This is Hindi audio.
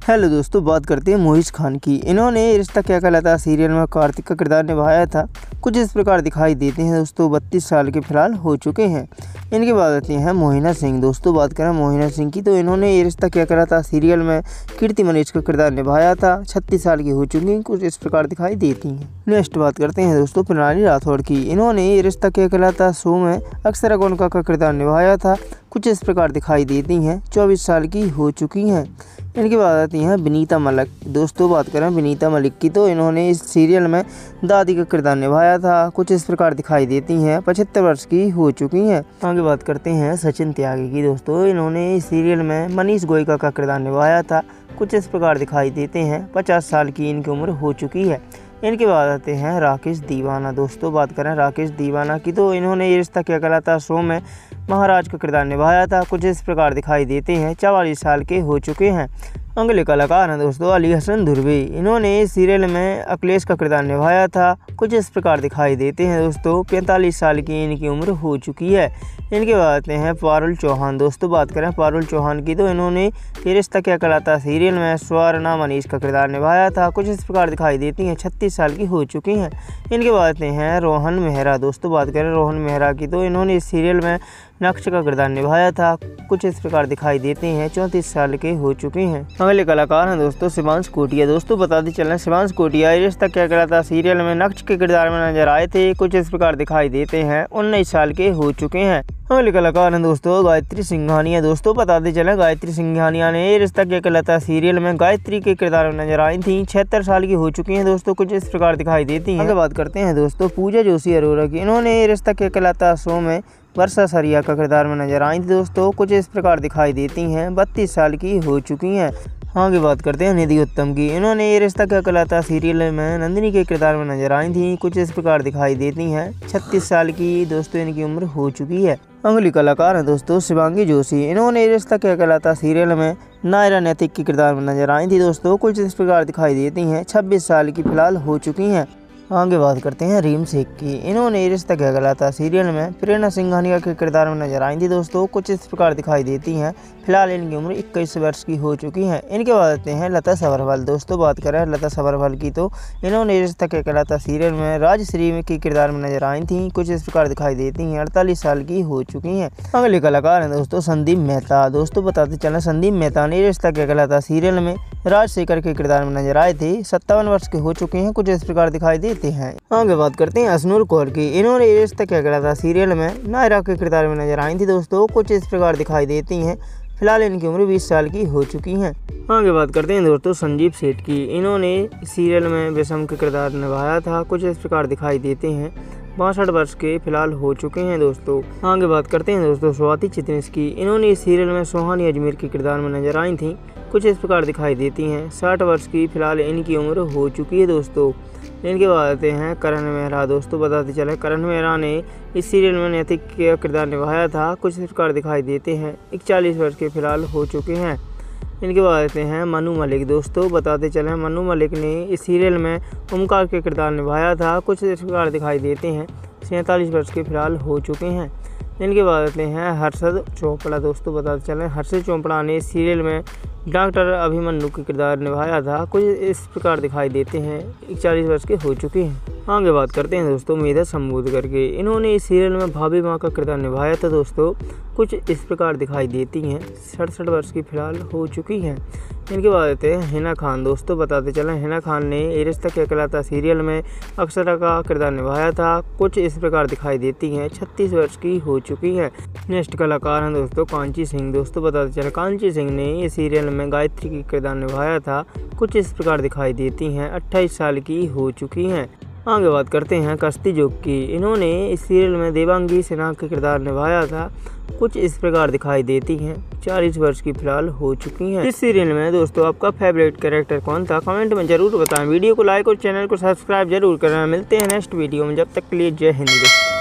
हेलो दोस्तों, बात करते हैं मोहिश खान की। इन्होंने रिश्ता क्या कहलाता सीरियल में कार्तिक का किरदार निभाया था। कुछ इस प्रकार दिखाई देते हैं दोस्तों। 32 साल के फिलहाल हो चुके हैं। इनकी बात आती है मोहिना सिंह। दोस्तों बात करें मोहिना सिंह की तो इन्होंने ये रिश्ता क्या कहलाता सीरियल में कीर्ति मनीष का किरदार निभाया था। 36 साल की हो चुकी हैं, कुछ इस प्रकार दिखाई देती हैं। नेक्स्ट बात करते हैं दोस्तों प्रणाली राठौड़ की। इन्होंने ये रिश्ता क्या कहलाता शो में अक्षरा गोनका का किरदार निभाया था। कुछ इस प्रकार दिखाई देती हैं। 24 साल की हो चुकी हैं। इनकी बात आती है विनीता मलिक। दोस्तों बात करें विनीता मलिक की तो इन्होंने इस सीरियल में दादी का किरदार निभाया था। कुछ इस प्रकार दिखाई देती हैं। 75 वर्ष की हो चुकी हैं। आगे बात करते हैं सचिन त्यागी की। दोस्तों इन्होंने इस सीरियल में मनीष गोयका का किरदार निभाया था। कुछ इस प्रकार दिखाई देते हैं। 50 साल की इनकी उम्र हो चुकी है। इनके बाद आते हैं राकेश दीवाना। दोस्तों बात करें राकेश दीवाना की तो इन्होंने ये रिश्ता क्या कहलाता शो में महाराज का किरदार निभाया था। कुछ इस प्रकार दिखाई देते हैं। 44 साल के हो चुके हैं। अगले कलाकार हैं दोस्तों अली हसन धुर्वे। इन्होंने इस सीरियल में अखिलेश का किरदार निभाया था। कुछ इस प्रकार दिखाई देते हैं दोस्तों। 45 साल की इनकी उम्र हो चुकी है। इनके बाद आते हैं पारुल चौहान। दोस्तों बात करें पारुल चौहान की तो इन्होंने ये रिश्ता क्या कहलाता सीरियल में स्वर्णा मनीष का किरदार निभाया था। कुछ इस प्रकार दिखाई देती हैं। 36 साल की हो चुकी हैं। इनके बाद आते हैं रोहन मेहरा। दोस्तों बात करें रोहन मेहरा की तो इन्होंने इस सीरियल में नक्श का किरदार निभाया था। कुछ इस प्रकार दिखाई देते हैं। 34 साल के हो चुके हैं। अगले कलाकार हैं दोस्तों शिवांश कोटिया। दोस्तों बताते चलें शिवांश कोटिया ये रिश्ता क्या कहलाता सीरियल में नक्श के किरदार में नजर आए थे। कुछ इस प्रकार दिखाई देते हैं। 19 साल के हो चुके हैं। अगले कलाकार हैं दोस्तों गायत्री सिंघानिया। दोस्तों बताते चलें गायत्री सिंघानिया ने ये रिश्ता क्या कहलाता सीरियल में गायत्री के किरदार में नजर आई थी। 76 साल की हो चुकी हैं दोस्तों। कुछ इस प्रकार दिखाई देती हैं। आगे बात करते हैं दोस्तों पूजा जोशी अरोरा की। इन्होंने ये रिश्ता क्या कहलाता शो में वर्षा सरिया का किरदार में नजर आई थी दोस्तों। कुछ इस प्रकार दिखाई देती हैं। 32 साल की हो चुकी हैं। आगे बात करते हैं निधि उत्तम की। इन्होंने ये रिश्ता क्या कहलाता सीरियल में नंदिनी के किरदार में नजर आई थी। कुछ इस प्रकार दिखाई देती हैं। 36 साल की दोस्तों इनकी उम्र हो चुकी है। अगली कलाकार हैं दोस्तों शिवांगी जोशी। इन्होंने ये रिश्ता क्या कहलाता सीरियल में नायरा नैतिक के किरदार में नजर आई थी दोस्तों। कुछ इस प्रकार दिखाई देती हैं। 26 साल की फिलहाल हो चुकी हैं। आगे बात करते हैं रीम शेख की। इन्होंने ये रिश्ता क्या कहलाता सीरियल में प्रेरणा सिंघानिया के किरदार में नजर आई थी दोस्तों। कुछ इस प्रकार दिखाई देती हैं। फिलहाल इनकी उम्र 21 वर्ष की हो चुकी है। इनके बाद आते हैं लता सभरवाल। दोस्तों बात करें लता सभरवाल की तो इन्होंने ये रिश्ता क्या कहलाता सीरियल में राजश्री के किरदार में नजर आई थी। कुछ इस प्रकार दिखाई देती हैं। 48 साल की हो चुकी हैं। अगले कलाकार हैं दोस्तों संदीप मेहता। दोस्तों बताते चलें संदीप मेहता ने ये रिश्ता क्या कहलाता सीरियल में राजशेखर के किरदार में नजर आए थे। 57 वर्ष के हो चुके हैं। कुछ इस प्रकार दिखाई देते हैं। आगे बात करते हैं असनूर कौर की। इन्होंने ये रिश्ता क्या कहलाता सीरियल में नायरा के किरदार में नजर आई थी दोस्तों। कुछ इस प्रकार दिखाई देती हैं। फिलहाल इनकी उम्र 20 साल की हो चुकी हैं। आगे बात करते हैं दोस्तों संजीव सेठ की। इन्होंने सीरियल में विषम के किरदार निभाया था। कुछ इस प्रकार दिखाई देते हैं। 62 वर्ष के फिलहाल हो चुके हैं दोस्तों। आगे बात करते हैं दोस्तों स्वाति चितनेश की। इन्होंने इस सीरियल में सुहानी अजमेर के किरदार में नजर आई थी। कुछ इस प्रकार दिखाई देती हैं। 60 वर्ष की फिलहाल इनकी उम्र हो चुकी है दोस्तों। इनके बाद आते हैं करण मेहरा। दोस्तों बताते चले करण मेहरा ने इस सीरियल में नैतिक का किरदार निभाया था। कुछ इस प्रकार दिखाई देते हैं। 41 वर्ष के फिलहाल हो चुके हैं। इनके बाद आते हैं मनु मलिक। दोस्तों बताते चले मनु मलिक ने इस सीरियल में ओमकार के किरदार निभाया था। कुछ इस प्रकार दिखाई देते हैं। 47 वर्ष के फिलहाल हो चुके हैं। इनके बाद आते हैं हर्षद चोपड़ा। दोस्तों बताते चलें हर्षद चोपड़ा ने इस सीरियल में डॉक्टर अभिमन्यु का किरदार निभाया था। कुछ इस प्रकार दिखाई देते हैं। 41 वर्ष के हो चुके हैं। आगे बात करते हैं दोस्तों मेधा संबोधकर के। इन्होंने इस सीरियल में भाभी माँ का किरदार निभाया था दोस्तों। कुछ इस प्रकार दिखाई देती हैं। 67 वर्ष की फिलहाल हो चुकी हैं। इनके बाद आते हैं हिना खान। दोस्तों बताते चलें हिना खान ने ये रिश्ता क्या कहलाता सीरियल में अक्षरा का किरदार निभाया था। कुछ इस प्रकार दिखाई देती हैं। 36 वर्ष की हो चुकी है। नेक्स्ट कलाकार हैं दोस्तों कांची सिंह। दोस्तों बताते चलें कांची सिंह ने ये सीरियल में गायत्री का किरदार निभाया था। कुछ इस प्रकार दिखाई देती हैं। 28 साल की हो चुकी हैं। आगे बात करते हैं कश्ती जोग की। इन्होंने इस सीरियल में देवांगी सिन्हा का किरदार निभाया था। कुछ इस प्रकार दिखाई देती हैं। 40 वर्ष की फिलहाल हो चुकी हैं। इस सीरियल में दोस्तों आपका फेवरेट कैरेक्टर कौन था कमेंट में जरूर बताएं। वीडियो को लाइक और चैनल को सब्सक्राइब जरूर करना। मिलते हैं नेक्स्ट वीडियो में। जब तक के लिए जय हिंद दोस्तों।